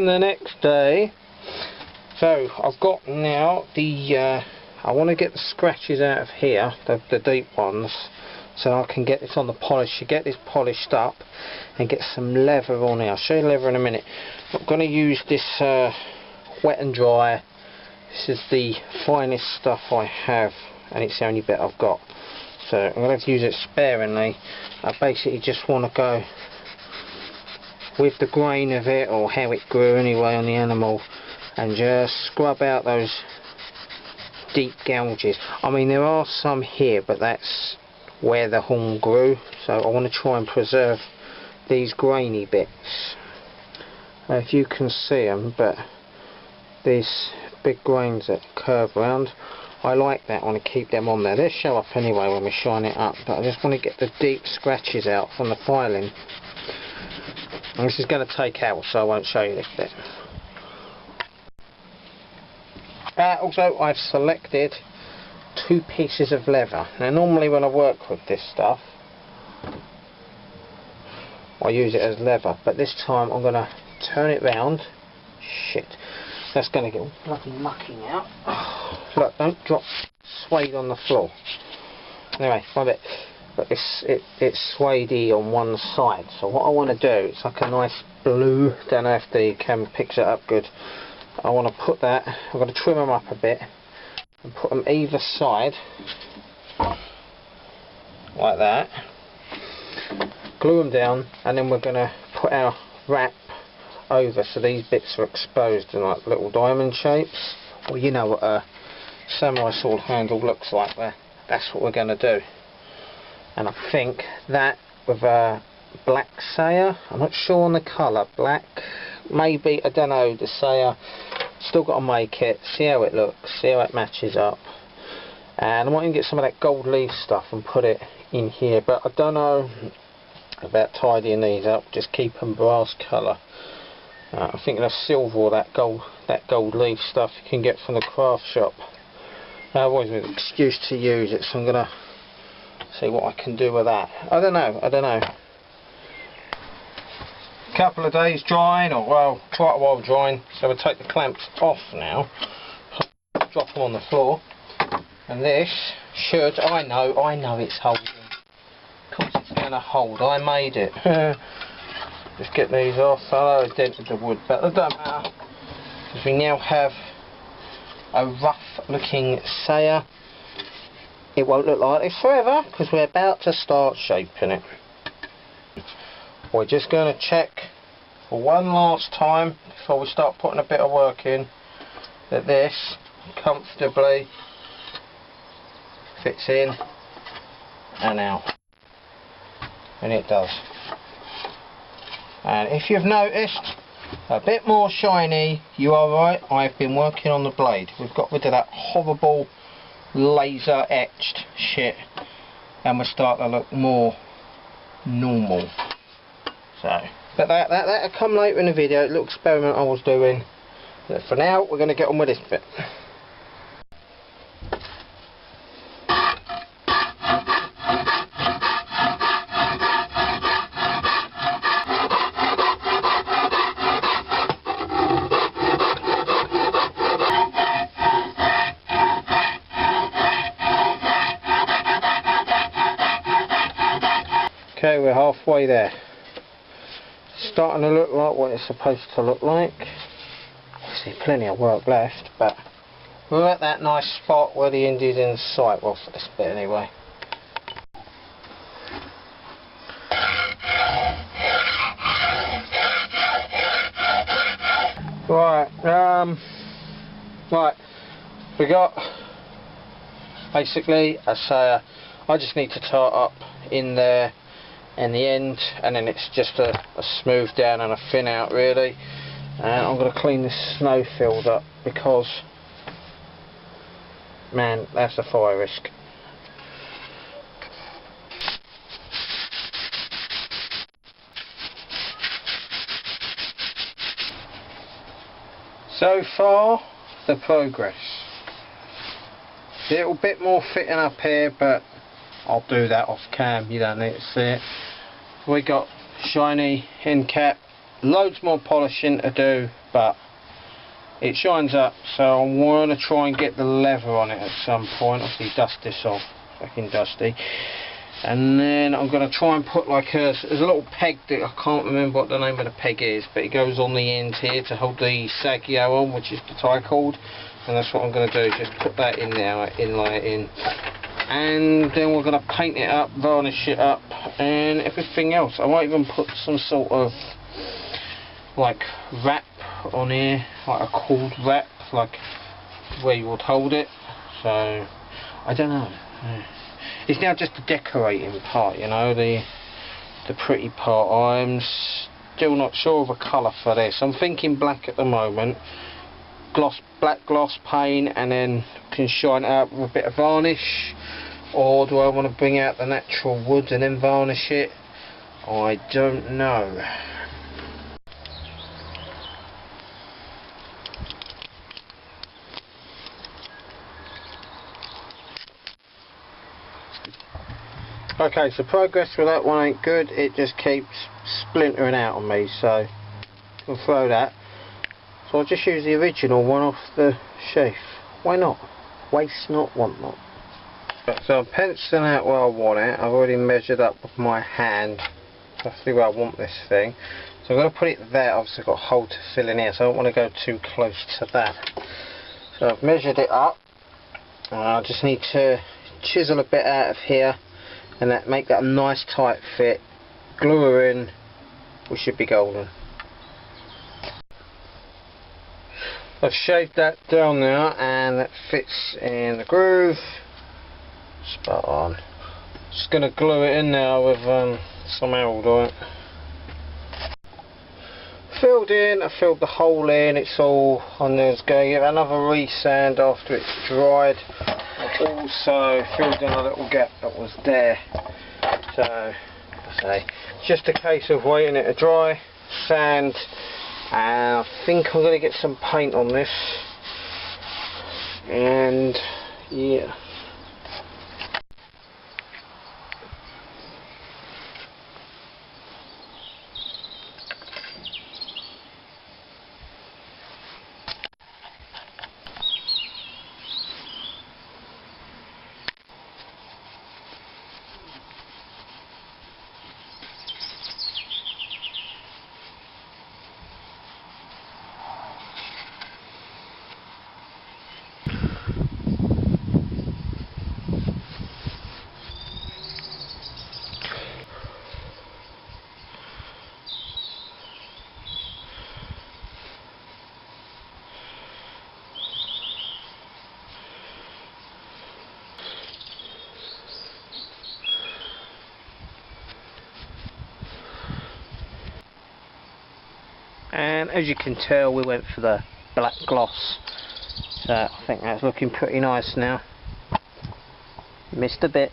And the next day, so I've got now the I want to get the scratches out of here, the deep ones, so I can get this on the polish, get this polished up and get some leather on here. I'll show you leather in a minute. I'm going to use this wet and dry. This is the finest stuff I have, and it's the only bit I've got, so I'm going to have to use it sparingly. I basically just want to go with the grain of it, or how it grew anyway on the animal, and just scrub out those deep gouges. I mean, there are some here, but that's where the horn grew, so I want to try and preserve these grainy bits. If you can see them, but these big grains that curve around, I like that. I want to keep them on there. They'll show up anyway when we shine it up, but I just want to get the deep scratches out from the filing. And this is going to take hours, so I won't show you this bit. Also, I've selected 2 pieces of leather. Now, normally when I work with this stuff, I use it as leather, but this time I'm going to turn it round. Shit, that's going to get all bloody mucky now. Look, don't drop suede on the floor. Anyway, my bit. But it's suede-y on one side, so what I want to do, it's like a nice blue, don't know if the camera picks it up good. I want to put that, I'm going to trim them up a bit and put them either side like that, glue them down, and then we're going to put our wrap over so these bits are exposed in like little diamond shapes. Well, you know what a samurai sword handle looks like there. That's what we're going to do. And I think that with a black saya, I'm not sure on the colour, black, maybe, I don't know, the saya, still got to make it, see how it looks, see how it matches up. And I might even get some of that gold leaf stuff and put it in here, but I don't know about tidying these up, just keep them brass colour. I think the silver or that gold leaf stuff you can get from the craft shop. I've always been an excuse to use it, so I'm going to see what I can do with that. I don't know. Couple of days drying, or well, quite a while drying, so we'll take the clamps off now, drop them on the floor, and this should, I know it's holding. Of course it's going to hold, I made it. Just get these off. I know I dented the wood, but it doesn't matter, because we now have a rough looking saya. It won't look like this forever, because we're about to start shaping it. We're just going to check for one last time before we start putting a bit of work in that this comfortably fits in and out, and it does. And if you've noticed a bit more shiny, you are right, I've been working on the blade. We've got rid of that horrible laser etched shit, and we're starting to look more normal. So, but that'll come later in the video, a little experiment I was doing. But for now, we're going to get on with this bit. Okay, we're halfway there. Starting to look like what it's supposed to look like. Obviously plenty of work left, but we're at that nice spot where the end is in sight, well, for this bit anyway. Right, we got basically a saya. I just need to tie it up in there in the end, and then it's just a smooth down and a thin out really. And I'm going to clean this snow field up, because man, that's a fire risk. So far, the progress. A little bit more fitting up here, but I'll do that off cam, you don't need to see it. We got shiny end cap loads more polishing to do, but it shines up, so I want to try and get the leather on it at some point. Obviously dust this off, fucking dusty. And then I'm going to try and put like there's a little peg that I can't remember what the name of the peg is, but it goes on the end here to hold the Sagio on, which is the tie cord. And that's what I'm going to do, just put that in there, inlay it in. And then we're going to paint it up, varnish it up, and everything else. I might even put some sort of like wrap on here, like a cord wrap, like where you would hold it. So I don't know. It's now just the decorating part, you know, the pretty part. I'm still not sure of a colour for this. I'm thinking black at the moment. Black gloss paint, and then can shine it up with a bit of varnish. Or do I want to bring out the natural wood and then varnish it? I don't know. Okay, so progress with that one ain't good. It just keeps splintering out on me, so I'll throw that. So I'll just use the original one off the sheath. Why not? Waste not, want not. So I'm penciling out where I want it. I've already measured up with my hand roughly where I want this thing. So I'm going to put it there. Obviously I've got a hole to fill in here, so I don't want to go too close to that. So I've measured it up. I just need to chisel a bit out of here, and make that a nice tight fit. Glue her in. We should be golden. I've shaved that down now, and that fits in the groove. Spot on. Just going to glue it in now with some Aldehyde. Filled in, I filled the hole in, it's all on there. It's going to give another resand after it's dried. I've also filled in a little gap that was there. So, I say, just a case of waiting it to dry, sand, and I think I'm going to get some paint on this. And yeah. And as you can tell, we went for the black gloss, so I think that's looking pretty nice now. Missed a bit.